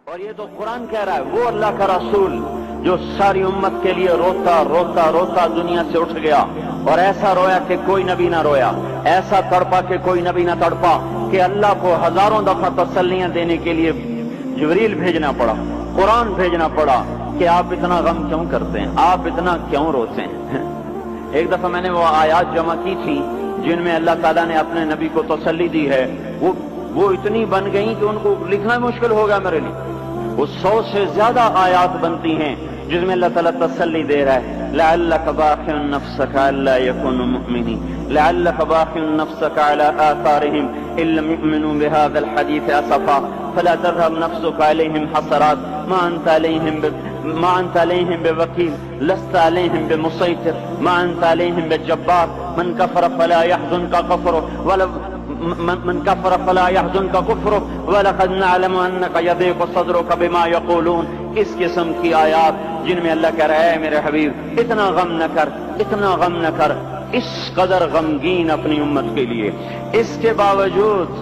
اور یہ تو قرآن کہہ رہا ہے، وہ اللہ کا رسول جو ساری امت کے لیے روتا روتا روتا دنیا سے اٹھ گیا اور ایسا رویا کہ کوئی نبی نہ رویا، ایسا تڑپا کہ کوئی نبی نہ تڑپا، کہ اللہ کو ہزاروں دفعہ تسلیاں دینے کے لیے جبریل بھیجنا پڑا، قرآن بھیجنا پڑا کہ آپ اتنا غم کیوں کرتے ہیں، آپ اتنا کیوں روتے ہیں۔ ایک دفعہ میں نے وہ آیات جمع کی تھی جن میں اللہ تعالیٰ نے اپنے نبی کو تسلی دی ہے، وہ اتنی بن گئی کہ ان کو لکھنا مشکل ہو گیا میرے لیے۔ وہ 100 سے زیادہ آیات بنتی ہیں جس میں اللہ تعالیٰ تسلی دے رہا ہے، لعلک باخع نفسک الا یکونوا مؤمنین، لعلک باخع نفسک علی آثارہم ان لم یؤمنوا بهذا الحدیث اسفا فلا تذهب نفسک علیہم حسرات ما انت علیہم بوکیل لست علیہم بمسیطر ما انت علیہم بجبار من کفر فلا يحزنک کفرہ من کفر فلا يحزنک کفرہ ولقد نعلم انک یضیق صدرک بما یقولون۔ اس قسم کی آیات جن میں اللہ کہہ رہا ہے میرے حبیب اتنا غم نہ کر، اتنا غم نہ کر، اس قدر غمگین اپنی امت کے لیے۔ اس کے باوجود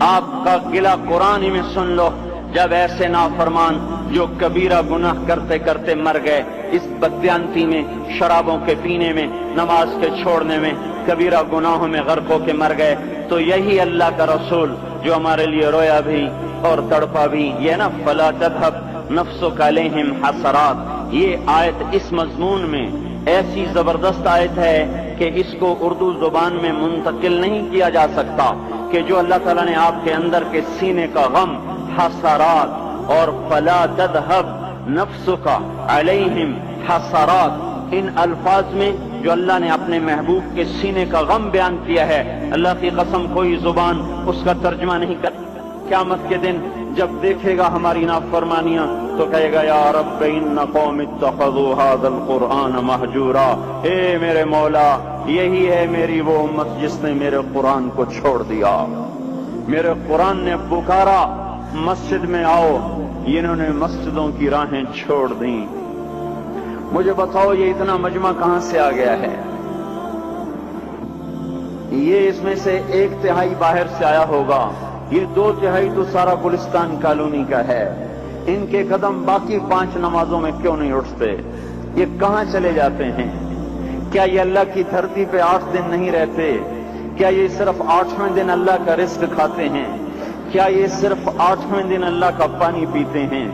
آپ کا گلہ قرآن میں سن لو، جب ایسے نافرمان جو کبیرہ گناہ کرتے کرتے مر گئے، اس بددیانتی میں، شرابوں کے پینے میں، نماز کے چھوڑنے میں، کبیرہ گناہوں میں غرق ہو کے مر گئے، تو یہی اللہ کا رسول جو ہمارے لیے رویا بھی اور تڑپا بھی، یہ نا فلا تذهب نفسک علیہم حسرات، یہ آیت اس مضمون میں ایسی زبردست آیت ہے کہ اس کو اردو زبان میں منتقل نہیں کیا جا سکتا، کہ جو اللہ تعالیٰ نے آپ کے اندر کے سینے کا غم، حسرات، اور فلا تذهب نفسک علیہم حسرات، ان الفاظ میں جو اللہ نے اپنے محبوب کے سینے کا غم بیان کیا ہے، اللہ کی قسم کوئی زبان اس کا ترجمہ نہیں کر۔ قیامت کے دن جب دیکھے گا ہماری نافرمانیاں تو کہے گا یا رب ان قوم اتخذوا هذا القرآن مہجورا، اے میرے مولا یہی ہے میری وہ امت جس نے میرے قرآن کو چھوڑ دیا، میرے قرآن نے پکارا مسجد میں آؤ، انہوں نے مسجدوں کی راہیں چھوڑ دیں۔ مجھے بتاؤ یہ اتنا مجمع کہاں سے آ گیا ہے؟ یہ اس میں سے 1/3 باہر سے آیا ہوگا، یہ 2/3 تو سارا گلستان کالونی کا ہے۔ ان کے قدم باقی 5 نمازوں میں کیوں نہیں اٹھتے؟ یہ کہاں چلے جاتے ہیں؟ کیا یہ اللہ کی دھرتی پہ 8 دن نہیں رہتے؟ کیا یہ صرف 8ویں دن اللہ کا رزق کھاتے ہیں؟ کیا یہ صرف 8ویں دن اللہ کا پانی پیتے ہیں؟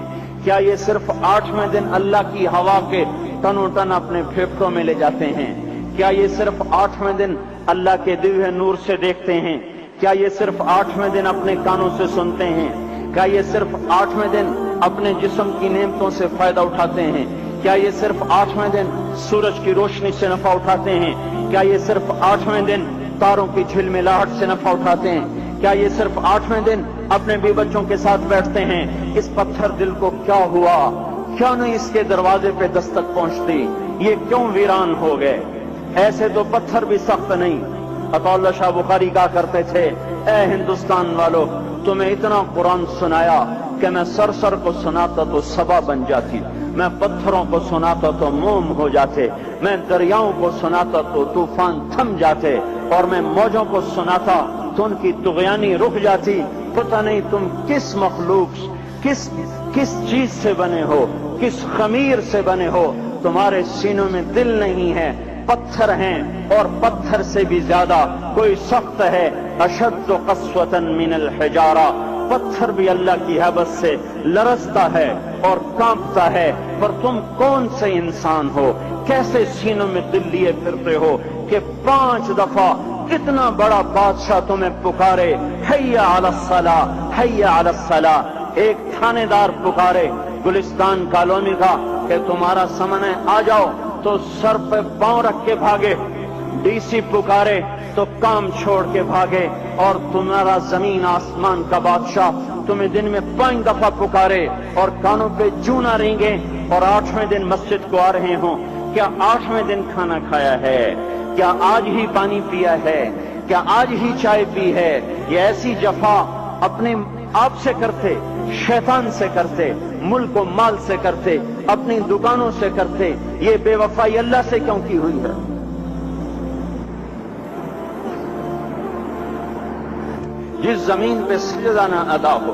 کیا یہ صرف 8ویں دن اللہ کی ہوا کے تنو تن اپنے پھیپھڑوں میں لے جاتے ہیں؟ کیا یہ صرف 8ویں دن اللہ کے دیوے نور سے دیکھتے ہیں؟ کیا یہ صرف 8ویں دن اپنے کانوں سے سنتے ہیں؟ کیا یہ صرف 8ویں دن اپنے جسم کی نعمتوں سے فائدہ اٹھاتے ہیں؟ کیا یہ صرف 8ویں دن سورج کی روشنی سے نفع اٹھاتے ہیں؟ کیا یہ صرف 8ویں دن تاروں کی جھلملاہٹ سے نفع اٹھاتے ہیں؟ کیا یہ صرف 8ویں دن اپنے بیوی بچوں کے ساتھ بیٹھتے ہیں؟ اس پتھر دل کو کیا ہوا؟ کیوں نہیں اس کے دروازے پہ دستک پہنچتی؟ یہ کیوں ویران ہو گئے؟ ایسے تو پتھر بھی سخت نہیں۔ عطا اللہ شاہ بخاری کہا کرتے تھے، اے ہندوستان والو تمہیں اتنا قرآن سنایا کہ میں سر کو سناتا تو صبا بن جاتی، میں پتھروں کو سناتا تو موم ہو جاتے، میں دریاؤں کو سناتا تو طوفان تھم جاتے، اور میں موجوں کو سناتا تو ان کی طغیانی رک جاتی۔ پتہ نہیں تم کس مخلوق، کس چیز سے بنے ہو، کس خمیر سے بنے ہو، تمہارے سینوں میں دل نہیں ہے، پتھر ہیں، اور پتھر سے بھی زیادہ کوئی سخت ہے، اشد قسوة من الحجارہ، پتھر بھی اللہ کی حیبت سے لرزتا ہے اور کانپتا ہے، پر تم کون سے انسان ہو، کیسے سینوں میں دل لیے پھرتے ہو کہ 5 دفعہ اتنا بڑا بادشاہ تمہیں پکارے، حی علی الصلاۃ، حی علی الصلاۃ، ایک تھانے دار پکارے گلستان کالونی کا کہ تمہارا سمن ہے آ جاؤ، تو سر پہ پاؤں رکھ کے بھاگے، ڈی سی پکارے تو کام چھوڑ کے بھاگے، اور تمہارا زمین آسمان کا بادشاہ تمہیں دن میں 5 دفعہ پکارے اور کانوں پہ جوں نہ رینگے، اور 8ویں دن مسجد کو آ رہے ہوں۔ کیا 8ویں دن کھانا کھایا ہے؟ کیا آج ہی پانی پیا ہے؟ کیا آج ہی چائے پی ہے؟ یہ ایسی جفا اپنے آپ سے کرتے، شیطان سے کرتے، ملک و مال سے کرتے، اپنی دکانوں سے کرتے، یہ بے وفائی اللہ سے کیوں کی ہوئی ہے؟ جس زمین پہ سجدہ نہ ادا ہو،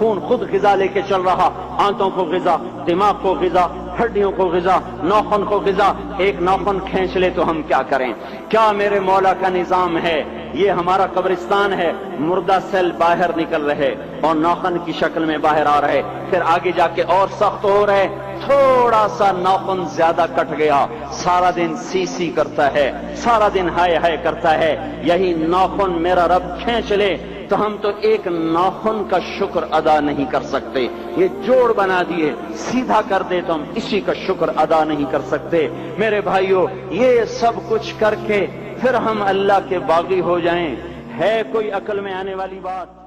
خون خود غذا لے کے چل رہا، آنتوں کو غذا، دماغ کو غذا، ہڈیوں کو غذا، ناخن کو غذا، ایک ناخن کھینچ لے تو ہم کیا کریں؟ کیا میرے مولا کا نظام ہے؟ یہ ہمارا قبرستان ہے، مردہ سیل باہر نکل رہے اور ناخن کی شکل میں باہر آ رہے، پھر آگے جا کے اور سخت ہو رہے، تھوڑا سا ناخن زیادہ کٹ گیا، سارا دن سی سی کرتا ہے، سارا دن ہائے ہائے کرتا ہے، یہی ناخن میرا رب کھینچ لے تو ہم تو ایک ناخن کا شکر ادا نہیں کر سکتے، یہ جوڑ بنا دیے سیدھا کر دے تو ہم اسی کا شکر ادا نہیں کر سکتے۔ میرے بھائیو، یہ سب کچھ کر کے پھر ہم اللہ کے باغی ہو جائیں، ہے کوئی عقل میں آنے والی بات؟